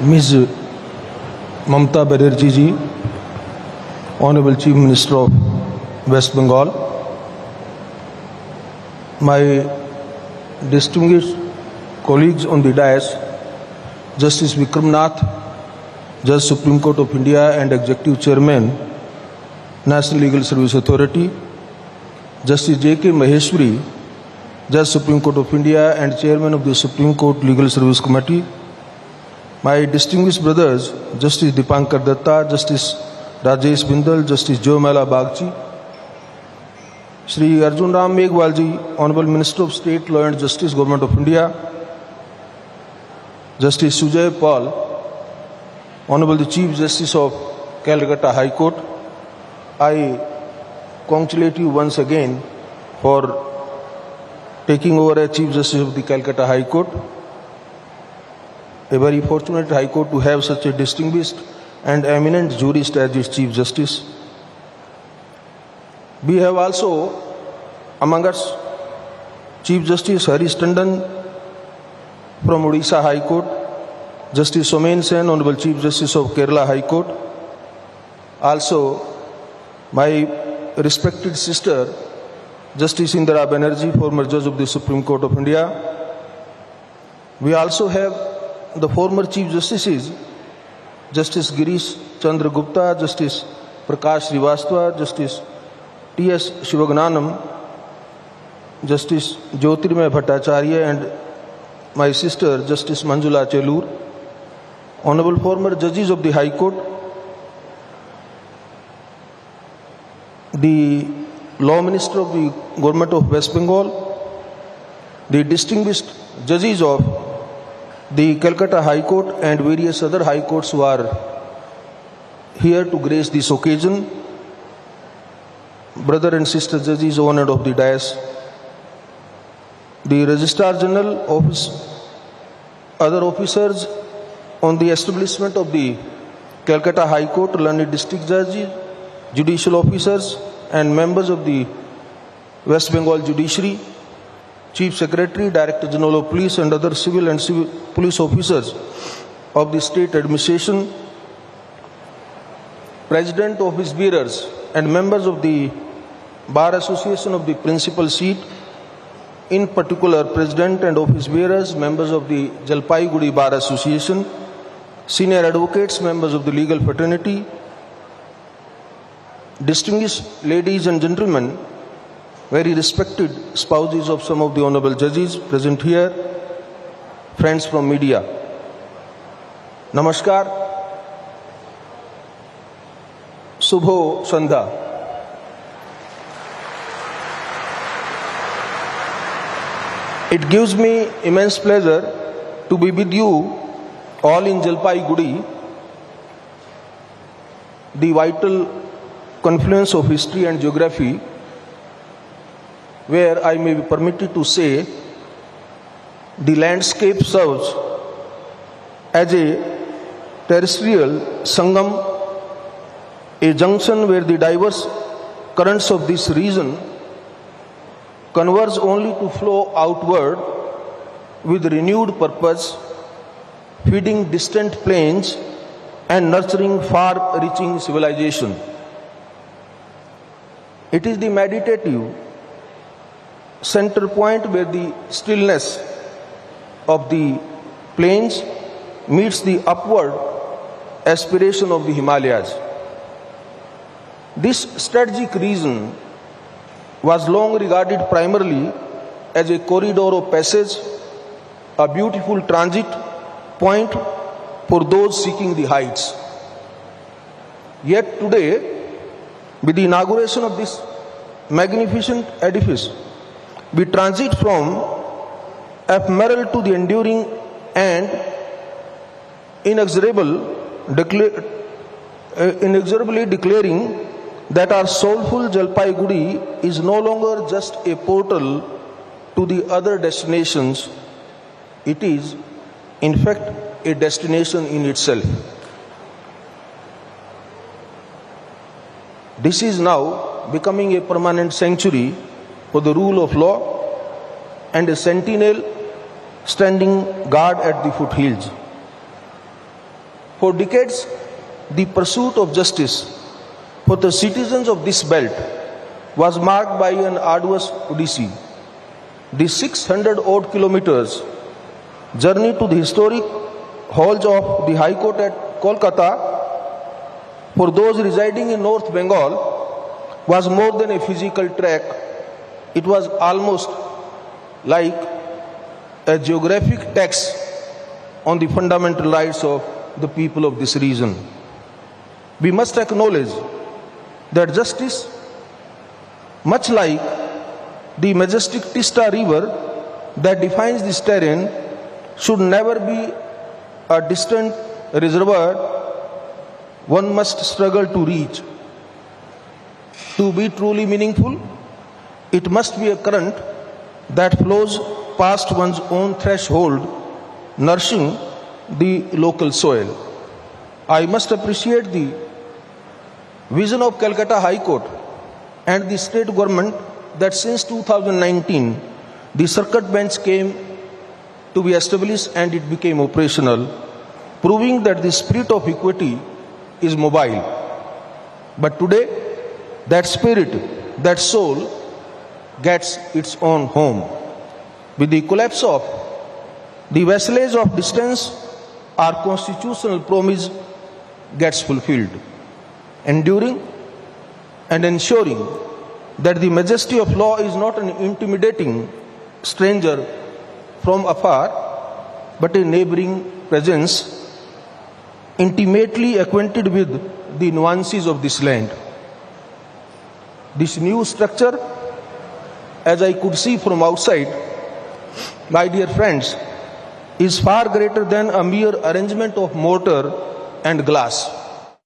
Ms. Mamata Banerjee ji, Honorable Chief Minister of West Bengal, my distinguished colleagues on the dais, Justice Vikram Nath, Judge Supreme Court of India and Executive Chairman, National Legal Service Authority, Justice J.K. Maheshwari, Judge Supreme Court of India and Chairman of the Supreme Court Legal Service Committee, my distinguished brothers, Justice Dipankar Datta, Justice Rajesh Bindal, Justice Jomala Bagchi, Shri Arjun Ram Meghwal ji, Honorable Minister of State, Law and Justice, Government of India, Justice Sujay Paul, Honorable the Chief Justice of Calcutta High Court, I congratulate you once again for taking over as Chief Justice of the Calcutta High Court. A very fortunate High Court to have such a distinguished and eminent jurist as its Chief Justice. We have also among us Chief Justice Harish Tandon from Odisha High Court, Justice Somen Sen, Honorable Chief Justice of Kerala High Court, also my respected sister Justice Indira Banerjee, former Judge of the Supreme Court of India. We also have the former Chief Justices, Justice Girish Chandra Gupta, Justice Prakash Srivastava, Justice T.S. Shivagnanam, Justice Jyotirmay Bhattacharya and my sister Justice Manjula Chelur, Honorable former Judges of the High Court, the Law Minister of the Government of West Bengal, the distinguished judges of the Calcutta High Court and various other high courts who are here to grace this occasion, brother and sister judges honored of the dais, the Registrar General Office, other officers on the establishment of the Calcutta High Court, learned district judges, judicial officers and members of the West Bengal Judiciary, Chief Secretary, Director General of Police and other civil and civil police officers of the state administration, President of his bearers and members of the Bar Association of the Principal Seat, in particular President and office bearers, members of the Jalpaiguri Bar Association, senior advocates, members of the legal fraternity, distinguished ladies and gentlemen, very respected spouses of some of the honorable judges present here, friends from media. Namaskar, Subho Sandha. It gives me immense pleasure to be with you all in Jalpaiguri, the vital confluence of history and geography, where I may be permitted to say the landscape serves as a terrestrial sangam, a junction where the diverse currents of this region converge only to flow outward with renewed purpose, feeding distant plains and nurturing far-reaching civilization. It is the meditative center point where the stillness of the plains meets the upward aspiration of the Himalayas. This strategic region was long regarded primarily as a corridor of passage, a beautiful transit point for those seeking the heights. Yet today, with the inauguration of this magnificent edifice, we transit from ephemeral to the enduring and inexorably declaring that our soulful Jalpaiguri is no longer just a portal to the other destinations, it is in fact a destination in itself. This is now becoming a permanent sanctuary for the rule of law and a sentinel standing guard at the foothills. For decades, the pursuit of justice for the citizens of this belt was marked by an arduous odyssey. The 600-odd kilometers journey to the historic halls of the High Court at Calcutta for those residing in North Bengal was more than a physical trek. It was almost like a geographic tax on the fundamental rights of the people of this region. We must acknowledge that justice, much like the majestic Tista River that defines this terrain, should never be a distant reservoir one must struggle to reach. To be truly meaningful, it must be a current that flows past one's own threshold, nourishing the local soil. I must appreciate the vision of Calcutta High Court and the state government that since 2019, the circuit bench came to be established and it became operational, proving that the spirit of equity is mobile. But today, that spirit, that soul, gets its own home. With the collapse of the vassalage of distance, our constitutional promise gets fulfilled, enduring and ensuring that the majesty of law is not an intimidating stranger from afar, but a neighboring presence intimately acquainted with the nuances of this land. This new structure, as I could see from outside, my dear friends, is far greater than a mere arrangement of mortar and glass.